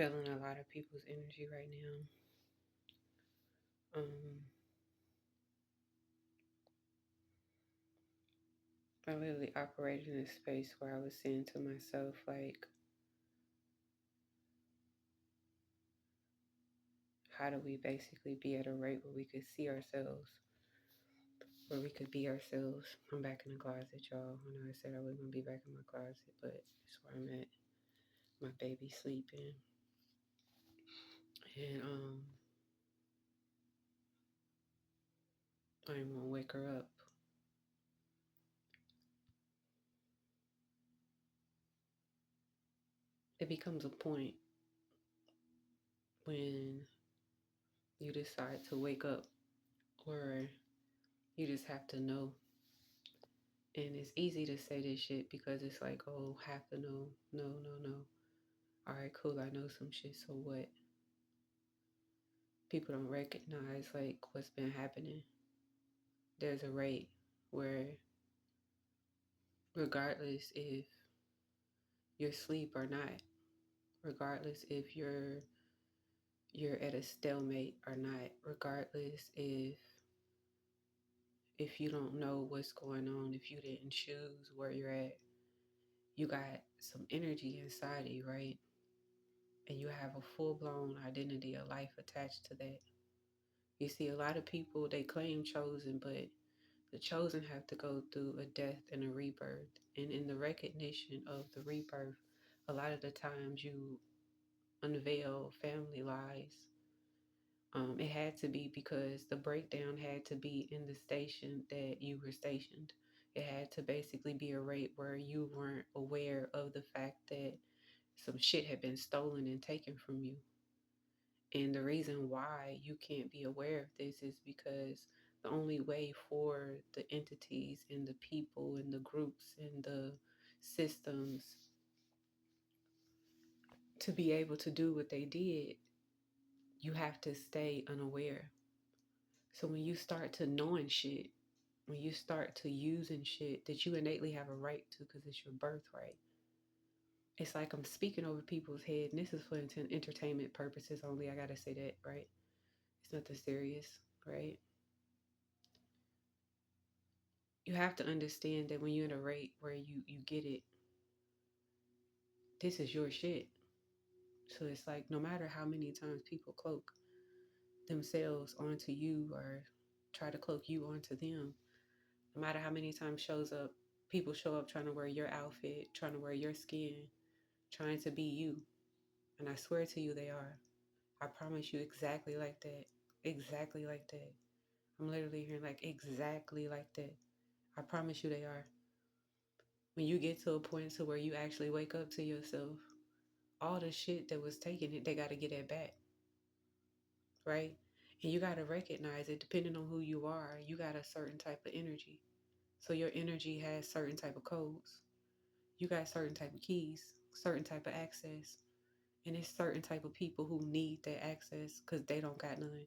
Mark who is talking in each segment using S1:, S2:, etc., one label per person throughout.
S1: feeling a lot of people's energy right now. I literally operated in a space where I was saying to myself, like, how do we basically be at a rate where we could see ourselves, where we could be ourselves? I'm back in the closet, y'all. I know I said I wasn't gonna be back in my closet, but it's where I'm at. My baby sleeping, and I ain't gonna wake her up. It becomes a point when you decide to wake up, or you just have to know. And it's easy to say this shit because it's like, oh, have to know. No, no, no. All right, cool. I know some shit. So what? People don't recognize like what's been happening. There's a rate where, regardless if you're asleep or not, regardless if you're at a stalemate or not, regardless if you don't know what's going on, if you didn't choose where you're at, you got some energy inside of you, right? And you have a full blown identity of life attached to that. You see, a lot of people, they claim chosen, but the chosen have to go through a death and a rebirth. And in the recognition of the rebirth, a lot of the times you unveil family lies. It had to be because the breakdown had to be in the station that you were stationed. It had to basically be a rate where you weren't aware of the fact that some shit had been stolen and taken from you. And the reason why you can't be aware of this is because the only way for the entities and the people and the groups and the systems to be able to do what they did, you have to stay unaware. So when you start to knowing shit, when you start to using shit that you innately have a right to because it's your birthright, it's like I'm speaking over people's head, and this is for entertainment purposes only. I gotta say that, right? It's nothing serious, right? You have to understand that when you're in a rate where you get it, this is your shit. So it's like no matter how many times people cloak themselves onto you or try to cloak you onto them, no matter how many times people show up trying to wear your outfit, trying to wear your skin, trying to be you. And I swear to you they are. I promise you exactly like that. Exactly like that. I'm literally hearing like exactly like that. I promise you they are. When you get to a point to where you actually wake up to yourself, all the shit that was taken, they got to get it back, right? And you got to recognize it. Depending on who you are, you got a certain type of energy. So your energy has certain type of codes. You got certain type of keys, certain type of access, and it's certain type of people who need that access because they don't got none.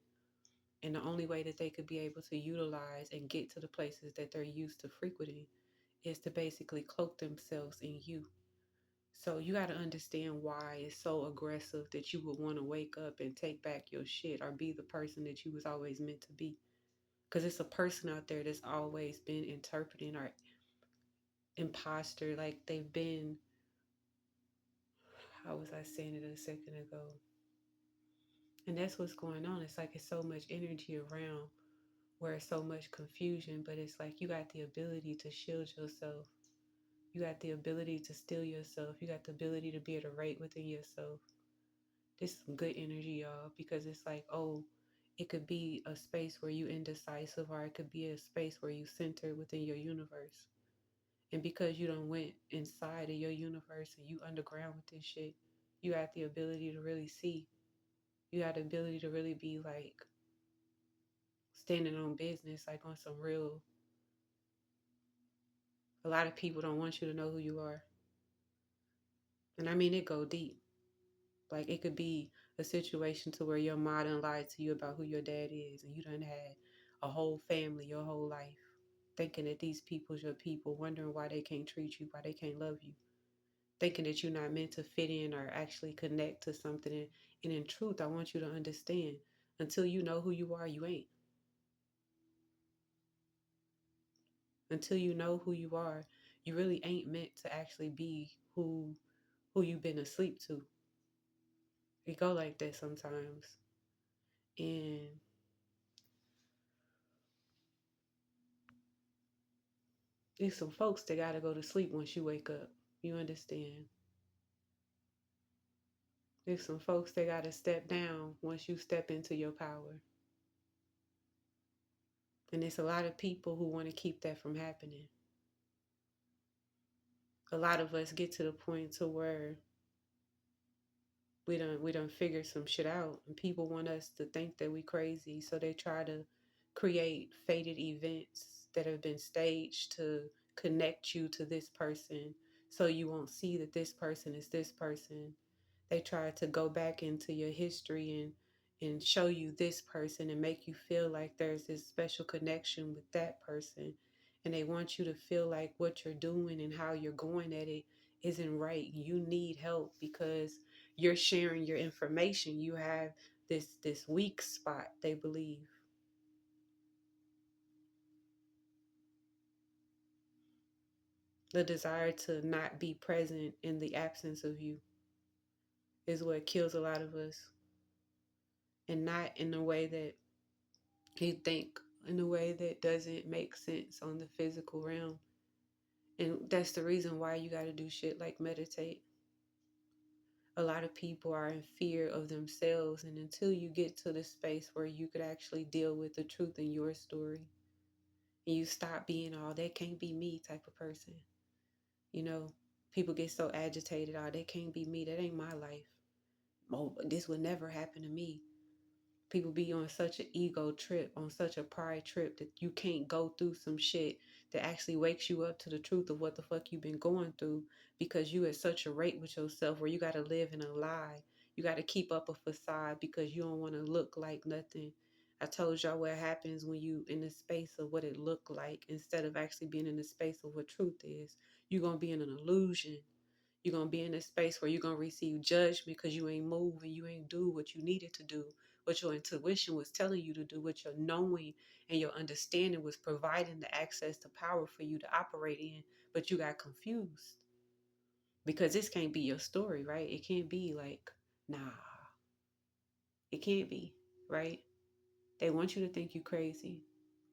S1: And the only way that they could be able to utilize and get to the places that they're used to frequenting is to basically cloak themselves in you. So you got to understand why it's so aggressive that you would want to wake up and take back your shit or be the person that you was always meant to be. Because it's a person out there that's always been interpreting or imposter, like they've been, how was I saying it a second ago? And that's what's going on. It's like it's so much energy around where it's so much confusion, but it's like you got the ability to shield yourself. You got the ability to steal yourself. You got the ability to be at a rate within yourself. This is some good energy, y'all, because it's like, oh, it could be a space where you indecisive, or it could be a space where you center within your universe. And because you don't went inside of your universe and you underground with this shit, you got the ability to really see. You got the ability to really be like standing on business, like on some real. A lot of people don't want you to know who you are. And I mean, it go deep. Like it could be a situation to where your mom done lied to you about who your dad is, and you done had a whole family your whole life, thinking that these people's your people, wondering why they can't treat you, why they can't love you. thinking that you're not meant to fit in or actually connect to something. And in truth, I want you to understand, until you know who you are, you ain't. Until you know who you are, you really ain't meant to actually be who you've been asleep to. It go like that sometimes. And there's some folks that gotta go to sleep once you wake up. You understand? There's some folks that gotta step down once you step into your power. And it's a lot of people who want to keep that from happening. A lot of us get to the point to where we done figure some shit out, and people want us to think that we crazy, so they try to create fated events that have been staged to connect you to this person, so you won't see that this person is this person. They try to go back into your history and show you this person and make you feel like there's this special connection with that person, and they want you to feel like what you're doing and how you're going at it isn't right. You need help because you're sharing your information. You have this weak spot, they believe. The desire to not be present in the absence of you is what kills a lot of us, and not in a way that you think, in a way that doesn't make sense on the physical realm. And that's the reason why you got to do shit like meditate. A lot of people are in fear of themselves, and until you get to the space where you could actually deal with the truth in your story, and you stop being all that can't be me type of person. You know, people get so agitated, oh, that can't be me, that ain't my life. Oh, this would never happen to me. People be on such an ego trip, on such a pride trip, that you can't go through some shit that actually wakes you up to the truth of what the fuck you've been going through, because you at such a rate with yourself where you got to live in a lie. You got to keep up a facade because you don't want to look like nothing. I told y'all what happens when you in the space of what it looked like instead of actually being in the space of what truth is. You're going to be in an illusion. You're going to be in a space where you're going to receive judgment because you ain't move and you ain't do what you needed to do, what your intuition was telling you to do, what your knowing and your understanding was providing the access to power for you to operate in. But you got confused because this can't be your story, right? It can't be like, nah, it can't be, right? They want you to think you crazy.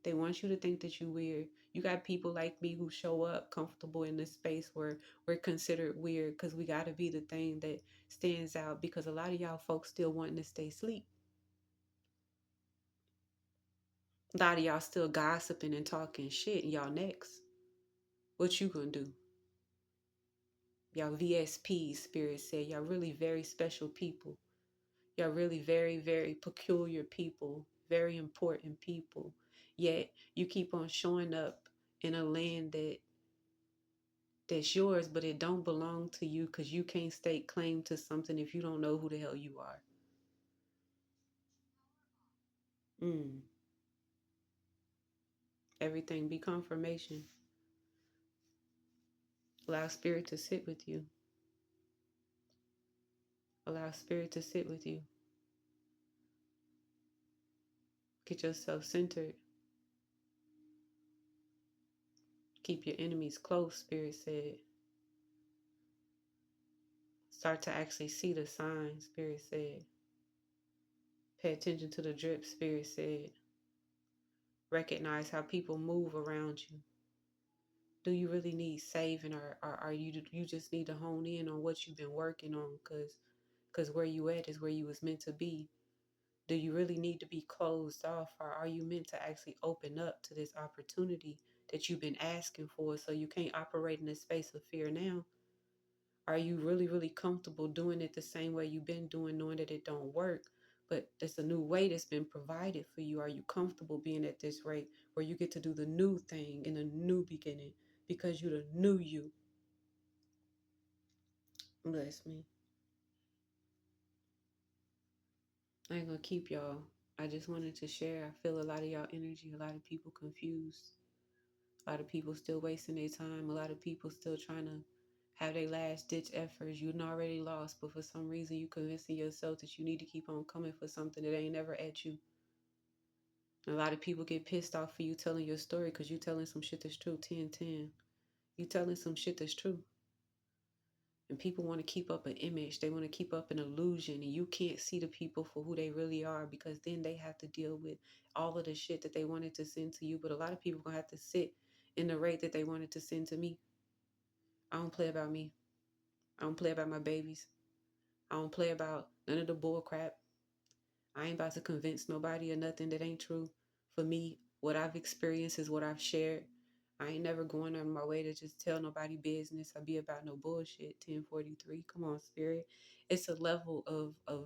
S1: They want you to think that you weird. You got people like me who show up comfortable in this space where we're considered weird because we got to be the thing that stands out, because a lot of y'all folks still wanting to stay asleep. A lot of y'all still gossiping and talking shit, and y'all next. What you gonna do? Y'all VSPs, Spirit said. Y'all really very special people. Y'all really very, very peculiar people. Very important people. Yet you keep on showing up in a land that's yours, but it don't belong to you because you can't stake claim to something if you don't know who the hell you are. Mm. Everything be confirmation. Allow spirit to sit with you. Allow spirit to sit with you. Get yourself centered. Keep your enemies close, spirit said. Start to actually see the signs, spirit said. Pay attention to the drip, spirit said. Recognize how people move around you. Do you really need saving, or are you just need to hone in on what you've been working on, because where you at is where you was meant to be. Do you really need to be closed off, or are you meant to actually open up to this opportunity that you've been asking for, so you can't operate in a space of fear now? Are you really, really comfortable doing it the same way you've been doing, knowing that it don't work, but there's a new way that's been provided for you? Are you comfortable being at this rate where you get to do the new thing in a new beginning because you're the new you? Bless me. I ain't gonna keep y'all. I just wanted to share. I feel a lot of y'all energy, a lot of people confused, a lot of people still wasting their time, a lot of people still trying to have their last ditch efforts. You done already lost, but for some reason you convincing yourself that you need to keep on coming for something that ain't never at you. And a lot of people get pissed off for you telling your story because you telling some shit that's true. 10-10. You telling some shit that's true. And people want to keep up an image. They want to keep up an illusion. And you can't see the people for who they really are, because then they have to deal with all of the shit that they wanted to send to you. But a lot of people going to have to sit in the rate that they wanted to send to me. I don't play about me. I don't play about my babies. I don't play about none of the bull crap. I ain't about to convince nobody or nothing that ain't true. For me, what I've experienced is what I've shared. I ain't never going on my way to just tell nobody business or be about no bullshit. 1043. Come on, spirit. It's a level of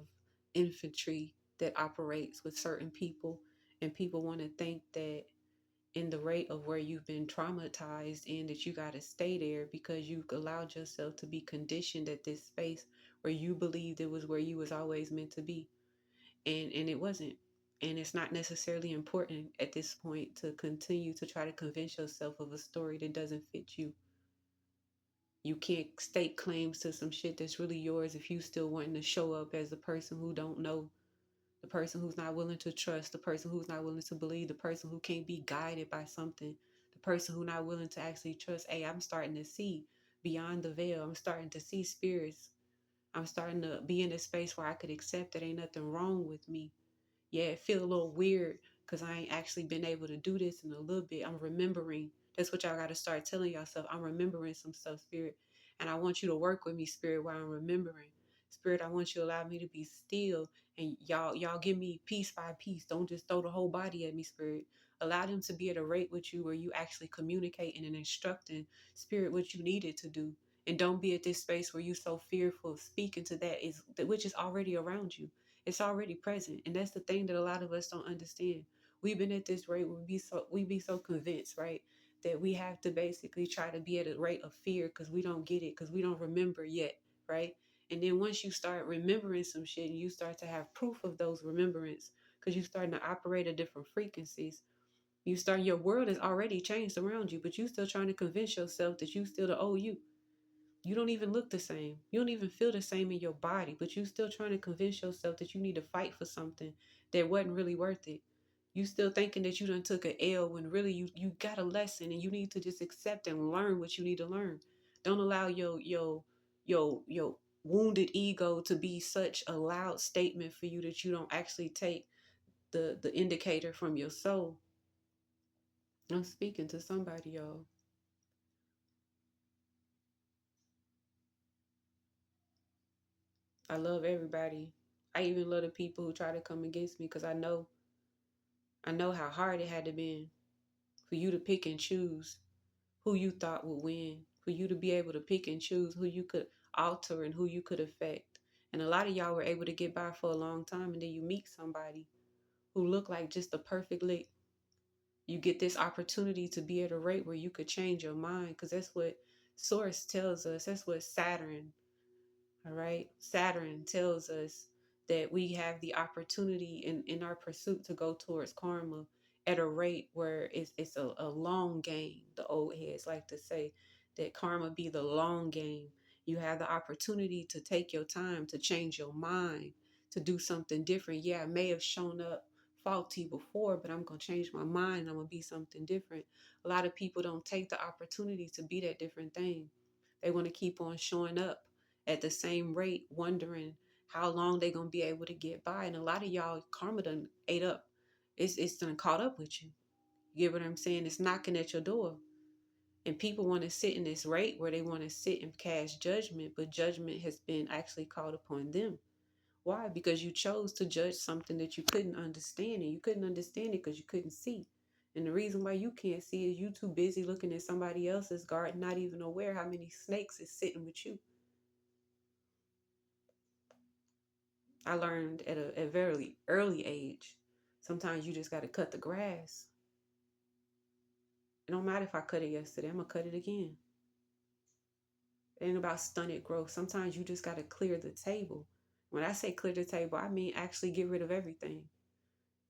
S1: infantry that operates with certain people, and people want to think that in the rate of where you've been traumatized in, that you got to stay there because you allowed yourself to be conditioned at this space where you believed it was where you was always meant to be, and it wasn't. And it's not necessarily important at this point to continue to try to convince yourself of a story that doesn't fit you. You can't stake claims to some shit that's really yours if you still wanting to show up as the person who don't know, the person who's not willing to trust, the person who's not willing to believe, the person who can't be guided by something, the person who's not willing to actually trust. Hey, I'm starting to see beyond the veil. I'm starting to see spirits. I'm starting to be in a space where I could accept that ain't nothing wrong with me. Yeah, it feel a little weird because I ain't actually been able to do this in a little bit. I'm remembering. That's what y'all got to start telling yourself. I'm remembering some stuff, spirit. And I want you to work with me, spirit, while I'm remembering. Spirit, I want you to allow me to be still. And y'all give me piece by piece. Don't just throw the whole body at me, spirit. Allow them to be at a rate with you where you actually communicating and instructing, spirit, what you needed to do. And don't be at this space where you so fearful of speaking to that, is which is already around you. It's already present. And that's the thing that a lot of us don't understand. We've been at this rate where we be so convinced, right? That we have to basically try to be at a rate of fear because we don't get it, because we don't remember yet, right? And then once you start remembering some shit and you start to have proof of those remembrance, because you're starting to operate at different frequencies, your world is already changed around you, but you still trying to convince yourself that you still the old you. You don't even look the same. You don't even feel the same in your body, but you still trying to convince yourself that you need to fight for something that wasn't really worth it. You still thinking that you done took an L when really you got a lesson and you need to just accept and learn what you need to learn. Don't allow your wounded ego to be such a loud statement for you that you don't actually take the indicator from your soul. I'm speaking to somebody, y'all. I love everybody. I even love the people who try to come against me because I know how hard it had to be for you to pick and choose who you thought would win, for you to be able to pick and choose who you could alter and who you could affect. And a lot of y'all were able to get by for a long time, and then you meet somebody who looked like just a perfect lick. You get this opportunity to be at a rate where you could change your mind, because that's what Source tells us. That's what Saturn, all right. Saturn tells us that we have the opportunity in our pursuit to go towards karma at a rate where it's a long game. The old heads like to say that karma be the long game. You have the opportunity to take your time to change your mind, to do something different. Yeah, I may have shown up faulty before, but I'm going to change my mind. I'm going to be something different. A lot of people don't take the opportunity to be that different thing. They want to keep on showing up at the same rate, wondering how long they gonna be able to get by. And a lot of y'all karma done ate up. It's done caught up with you. You get what I'm saying? It's knocking at your door. And people want to sit in this rate where they want to sit and cast judgment, but judgment has been actually called upon them. Why? Because you chose to judge something that you couldn't understand, and you couldn't understand it because you couldn't see. And the reason why you can't see is you too busy looking at somebody else's garden, not even aware how many snakes is sitting with you. I learned at a very early age. Sometimes you just got to cut the grass. It don't matter if I cut it yesterday, I'm going to cut it again. It ain't about stunted growth. Sometimes you just got to clear the table. When I say clear the table, I mean actually get rid of everything.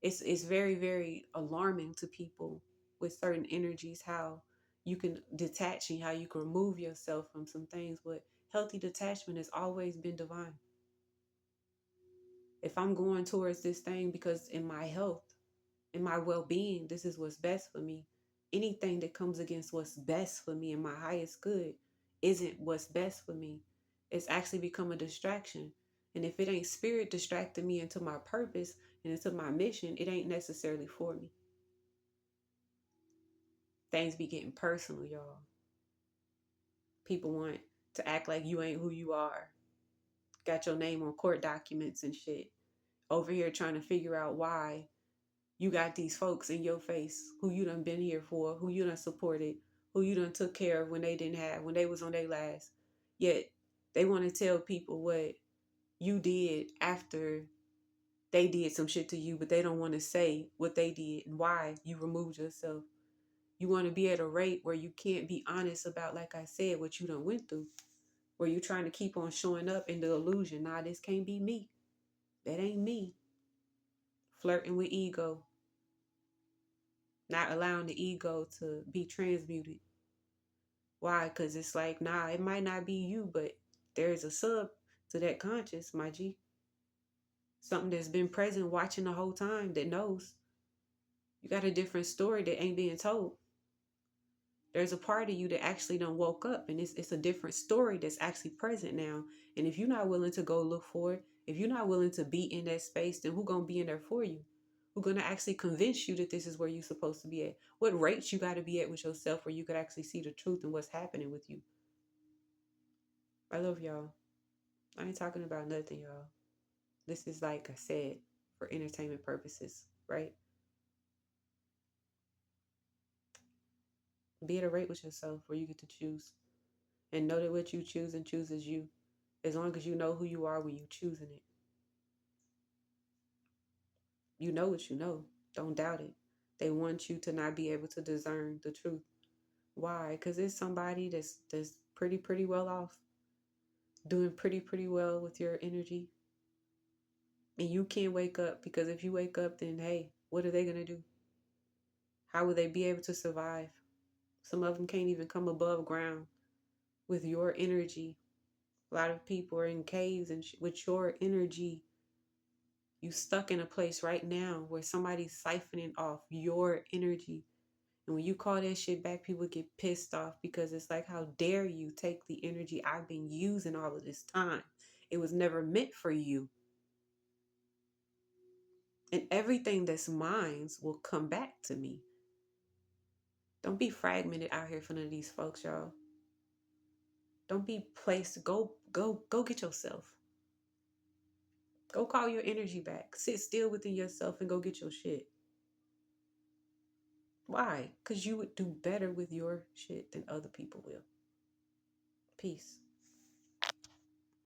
S1: It's very, very alarming to people with certain energies how you can detach and how you can remove yourself from some things. But healthy detachment has always been divine. If I'm going towards this thing because in my health, in my well-being, this is what's best for me. Anything that comes against what's best for me and my highest good isn't what's best for me. It's actually become a distraction. And if it ain't spirit distracting me into my purpose and into my mission, it ain't necessarily for me. Things be getting personal, y'all. People want to act like you ain't who you are. Got your name on court documents and shit. Over here trying to figure out why you got these folks in your face who you done been here for, who you done supported, who you done took care of when they didn't have, when they was on their last. Yet they want to tell people what you did after they did some shit to you, but they don't want to say what they did and why you removed yourself. You want to be at a rate where you can't be honest about, like I said, what you done went through. Where you trying to keep on showing up in the illusion. Nah, this can't be me. That ain't me. Flirting with ego. Not allowing the ego to be transmuted. Why? Because it's like, nah, it might not be you, but there's a sub to that conscious, my G. Something that's been present watching the whole time that knows. You got a different story that ain't being told. There's a part of you that actually done woke up, and it's a different story that's actually present now. And if you're not willing to go look for it, if you're not willing to be in that space, then who gonna be in there for you? Who gonna actually convince you that this is where you're supposed to be at? What rates you got to be at with yourself where you could actually see the truth and what's happening with you? I love y'all. I ain't talking about nothing, y'all. This is, like I said, for entertainment purposes, right? Be at a rate with yourself where you get to choose. And know that what you choose and chooses you. As long as you know who you are when you choosing it. You know what you know. Don't doubt it. They want you to not be able to discern the truth. Why? Because it's somebody that's pretty well off. Doing pretty well with your energy. And you can't wake up, because if you wake up, then hey, what are they gonna do? How will they be able to survive? Some of them can't even come above ground with your energy. A lot of people are in caves and with your energy. You stuck in a place right now where somebody's siphoning off your energy. And when you call that shit back, people get pissed off because it's like, how dare you take the energy I've been using all of this time? It was never meant for you. And everything that's mine will come back to me. Don't be fragmented out here for none of these folks, y'all. Don't be placed. Go get yourself. Go call your energy back. Sit still within yourself and go get your shit. Why? Because you would do better with your shit than other people will. Peace.